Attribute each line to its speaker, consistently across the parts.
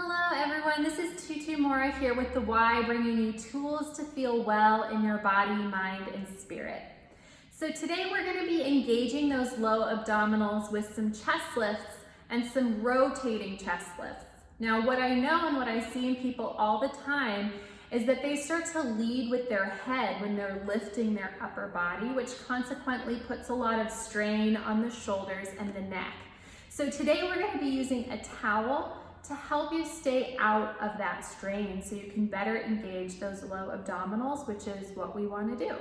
Speaker 1: Hello everyone, this is Tutu Mora here with the Y, bringing you tools to feel well in your body, mind, and spirit. So today we're going to be engaging those low abdominals with some chest lifts and some rotating chest lifts. Now what I know and what I see in people all the time is that they start to lead with their head when they're lifting their upper body, which consequently puts a lot of strain on the shoulders and the neck. So today we're going to be using a towel to help you stay out of that strain so you can better engage those low abdominals, which is what we want to do.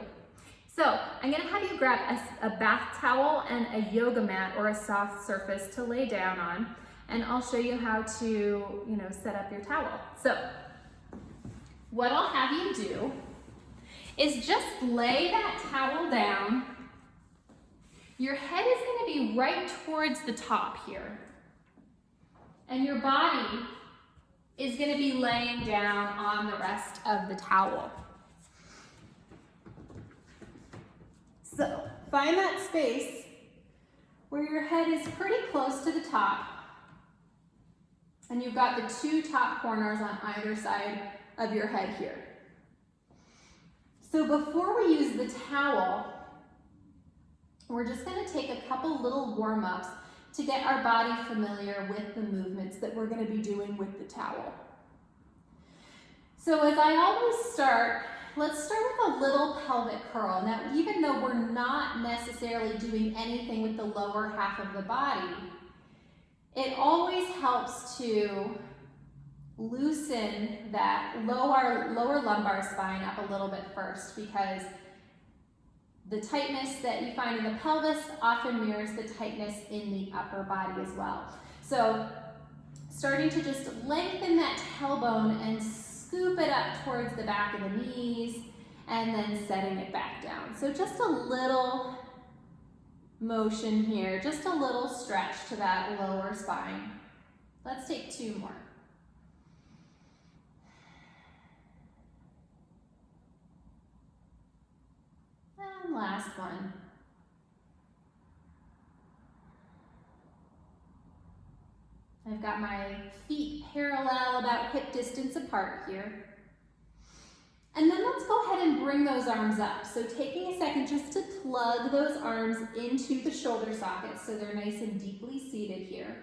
Speaker 1: So I'm going to have you grab a bath towel and a yoga mat or a soft surface to lay down on, and I'll show you how to, set up your towel. So what I'll have you do is just lay that towel down. Your head is going to be right towards the top here. And your body is going to be laying down on the rest of the towel. So find that space where your head is pretty close to the top. And you've got the two top corners on either side of your head here. So before we use the towel, we're just going to take a couple little warm-ups to get our body familiar with the movements that we're going to be doing with the towel. So as I always start, let's start with a little pelvic curl. Now, even though we're not necessarily doing anything with the lower half of the body, it always helps to loosen that lower lumbar spine up a little bit first, because the tightness that you find in the pelvis often mirrors the tightness in the upper body as well. So starting to just lengthen that tailbone and scoop it up towards the back of the knees, and then setting it back down. So just a little motion here, just a little stretch to that lower spine. Let's take two more. And last one. I've got my feet parallel, about hip distance apart here. And then let's go ahead and bring those arms up. So taking a second just to plug those arms into the shoulder sockets so they're nice and deeply seated here.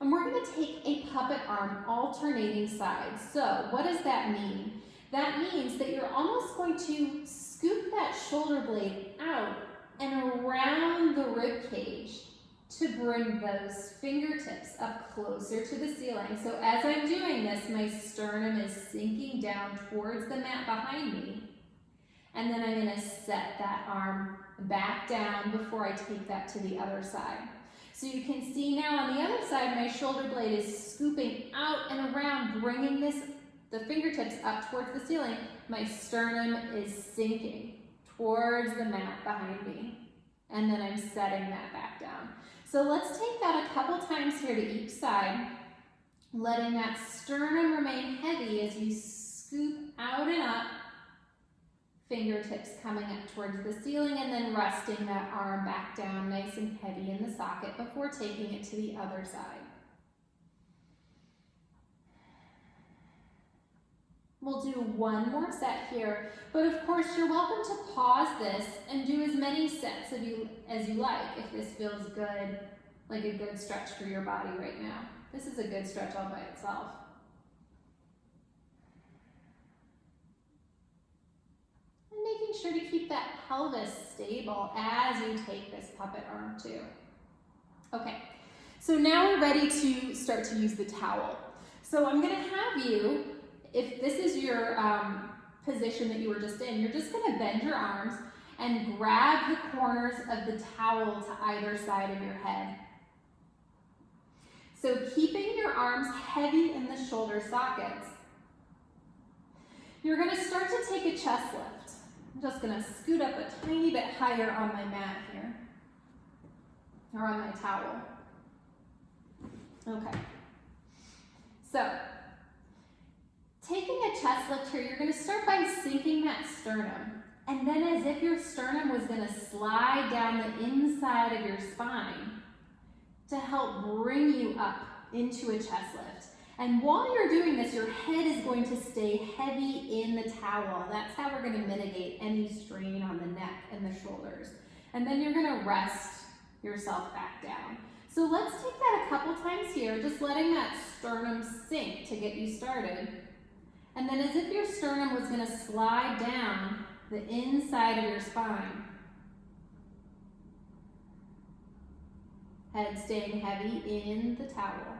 Speaker 1: And we're going to take a puppet arm alternating sides. So what does that mean? That means that you're almost going to scoop that shoulder blade out and around the rib cage to bring those fingertips up closer to the ceiling. So as I'm doing this, my sternum is sinking down towards the mat behind me. And then I'm going to set that arm back down before I take that to the other side. So you can see now on the other side, my shoulder blade is scooping out and around, bringing the fingertips up towards the ceiling. My sternum is sinking towards the mat behind me. And then I'm setting that back down. So let's take that a couple times here to each side, letting that sternum remain heavy as you scoop out and up, fingertips coming up towards the ceiling, and then resting that arm back down nice and heavy in the socket before taking it to the other side. We'll do one more set here, but of course you're welcome to pause this and do as many sets as you like if this feels good, like a good stretch for your body right now. This is a good stretch all by itself. And making sure to keep that pelvis stable as you take this puppet arm too. Okay, so now we're ready to start to use the towel. So I'm going to have you, if this is your position that you were just in, you're just going to bend your arms and grab the corners of the towel to either side of your head. So keeping your arms heavy in the shoulder sockets, you're going to start to take a chest lift. I'm just going to scoot up a tiny bit higher on my mat here, or on my towel. Okay. So taking a chest lift here, you're going to start by sinking that sternum. And then as if your sternum was going to slide down the inside of your spine to help bring you up into a chest lift. And while you're doing this, your head is going to stay heavy in the towel. That's how we're going to mitigate any strain on the neck and the shoulders. And then you're going to rest yourself back down. So let's take that a couple times here, just letting that sternum sink to get you started. And then as if your sternum was going to slide down the inside of your spine. Head staying heavy in the towel.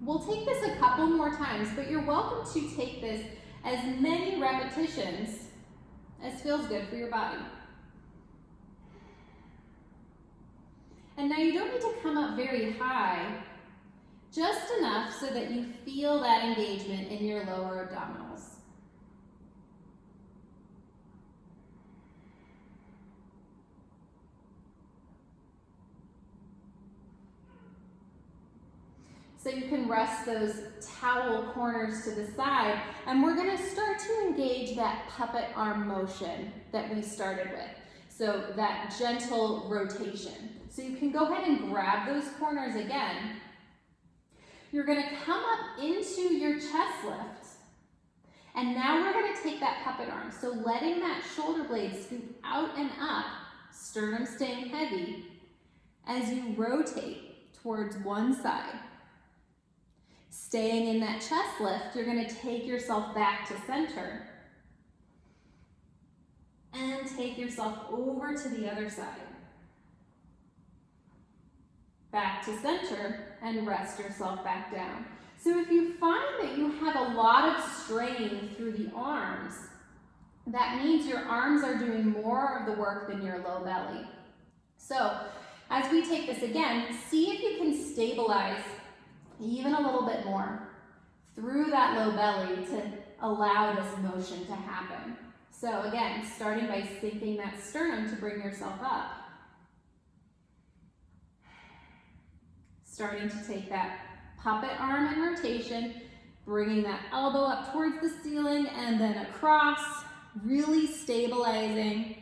Speaker 1: We'll take this a couple more times, but you're welcome to take this as many repetitions as feels good for your body. And now you don't need to come up very high, just enough so that you feel that engagement in your lower abdominals. So you can rest those towel corners to the side, and we're going to start to engage that puppet arm motion that we started with. So that gentle rotation. So you can go ahead and grab those corners again. You're going to come up into your chest lift, and now we're going to take that puppet arm. So letting that shoulder blade scoop out and up, sternum staying heavy, as you rotate towards one side. Staying in that chest lift, you're going to take yourself back to center and take yourself over to the other side. Back to center and rest yourself back down. So if you find that you have a lot of strain through the arms, that means your arms are doing more of the work than your low belly. So as we take this again, see if you can stabilize even a little bit more through that low belly to allow this motion to happen. So again, starting by sinking that sternum to bring yourself up. Starting to take that puppet arm in rotation, bringing that elbow up towards the ceiling and then across, really stabilizing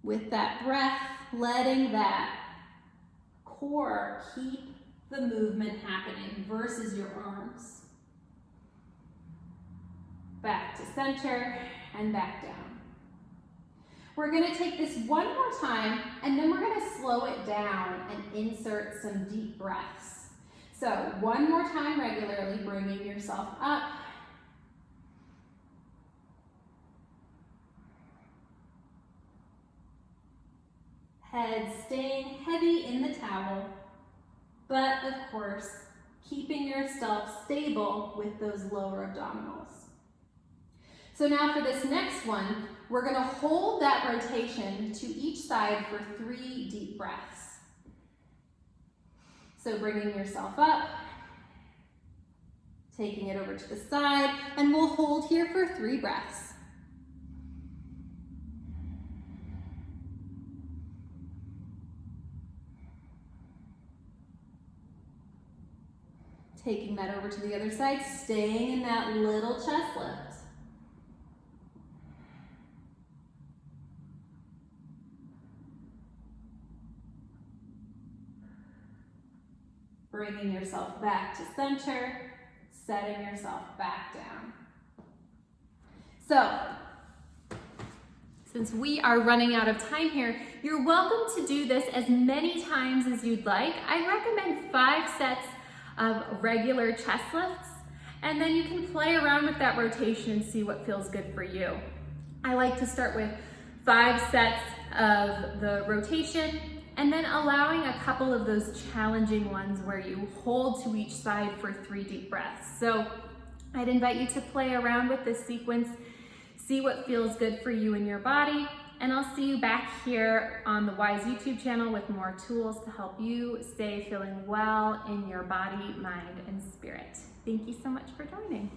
Speaker 1: with that breath, letting that core keep the movement happening versus your arms. Back to center and back down. We're going to take this one more time, and then we're going to slow it down and insert some deep breaths. So one more time regularly, bringing yourself up. Head staying heavy in the towel. But of course, keeping yourself stable with those lower abdominals. So now for this next one, we're going to hold that rotation to each side for 3 deep breaths. So bringing yourself up, taking it over to the side, and we'll hold here for 3 breaths. Taking that over to the other side, staying in that little chest lift. Bringing yourself back to center, setting yourself back down. So, since we are running out of time here, you're welcome to do this as many times as you'd like. I recommend 5 sets of regular chest lifts, and then you can play around with that rotation and see what feels good for you. I like to start with 5 sets of the rotation, and then allowing a couple of those challenging ones where you hold to each side for 3 deep breaths. So I'd invite you to play around with this sequence, see what feels good for you in your body, and I'll see you back here on the Wise YouTube channel with more tools to help you stay feeling well in your body, mind, and spirit. Thank you so much for joining.